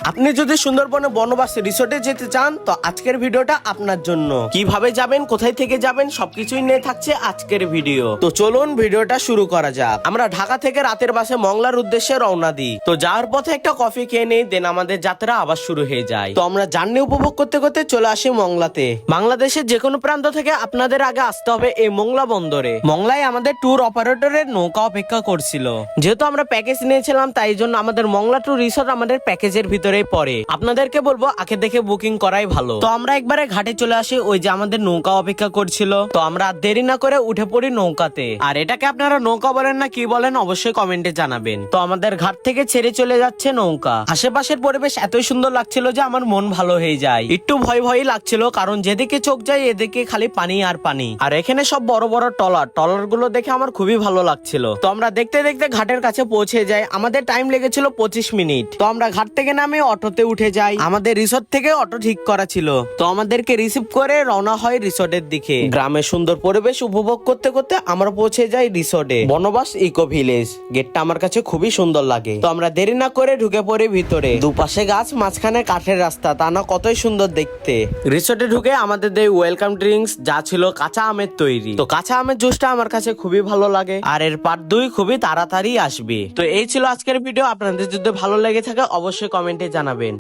আপনি যদি সুন্দরবনে বনবাস রিসোর্টে যেতে চান তো আজকের ভিডিওটা আপনার জন্য। কিভাবে যাবেন, কোথায় থেকে যাবেন, সবকিছুই নিয়ে থাকছে আজকের ভিডিও। তো চলুন ভিডিওটা শুরু করা যাক। আমরা ঢাকা থেকে রাতের বাসে মংলার উদ্দেশ্যে রওনা দিই। তো যাওয়ার পথে একটা কফি খেয়ে নেই, দেন আমাদের যাত্রা আবার শুরু হয়ে যায়। তো আমরা জার্নি উপভোগ করতে করতে চলে আসি মংলাতে। বাংলাদেশের যে কোনো প্রান্ত থেকে আপনাদের আগে আসতে হবে এই মংলা বন্দরে। মংলায় আমাদের ট্যুর অপারেটরের নৌকা অপেক্ষা করছিল। যেহেতু আমরা প্যাকেজ নিয়েছিলাম তাই জন্য আমাদের মংলা ট্যুর রিসোর্ট আমাদের প্যাকেজের ভিতরেই পড়ে। আপনাদেরকে বলবো আগে দেখে বুকিং করাই ভালো। তো আমরা একবারে ঘাটে চলে আসি, ওই যে আমাদের নৌকা অপেক্ষা করছিল। তো আমরা দেরি না করে উঠে পড়ি নৌকাতে। আর এটাকে আপনারা নৌকা বলেন না কি বলেন অবশ্যই কমেন্টে জানাবেন। তো আমাদের ঘাট থেকে ছেড়ে চলে যাচ্ছে নৌকা। আশেপাশের পরিবেশ এতই সুন্দর লাগছিল যে আমার মন ভালো হয়ে যায়। একটু ভয় ভয়ই লাগছিল, কারণ যেদিকে চোখ যায় এদিকে খালি পানি আর পানি। আর এখানে সব বড় বড় ট্রলার গুলো দেখে আমার খুবই ভালো লাগছিল। তো আমরা দেখতে দেখতে ঘাটের কাছে পৌঁছে যাই। আমাদের টাইম লেগেছিল 25 মিনিট। তো আমরা ঘাট থেকে নামে অটোতে উঠে যাই। আমাদের রিসোর্ট থেকে অটো ঠিক করা ছিল। তো আমাদেরকে রিসিভ করে রওনা হয় রিসোর্টের দিকে। গ্রামের সুন্দর পরিবেশ উপভোগ করতে করতে আমরা পৌঁছে যাই রিসোর্টে, বনবাস ইকো ভিলেজ। গেটটা আমার কাছে খুবই সুন্দর লাগে। তো আমরা দেরি না করে ঢুকে পড়ি ভিতরে। দুপাশে গাছ, মাঝখানে কাঠের রাস্তা, তা না কতই সুন্দর দেখতে। রিসোর্টে ঢুকে আমাদের দেয় ওয়েলকাম ড্রিঙ্কস, যা ছিল কাঁচা আমের তৈরি। তো কাঁচা আমের জুসটা আমার কাছে খুবই ভালো লাগে। আর এর পার্ট 2 খুবই তাড়াতাড়ি আসবে। তো এই ছিল আজকের ভিডিও। আপনাদের যদি ভালো লেগে থাকে অবশ্যই কমেন্টে জানাবেন।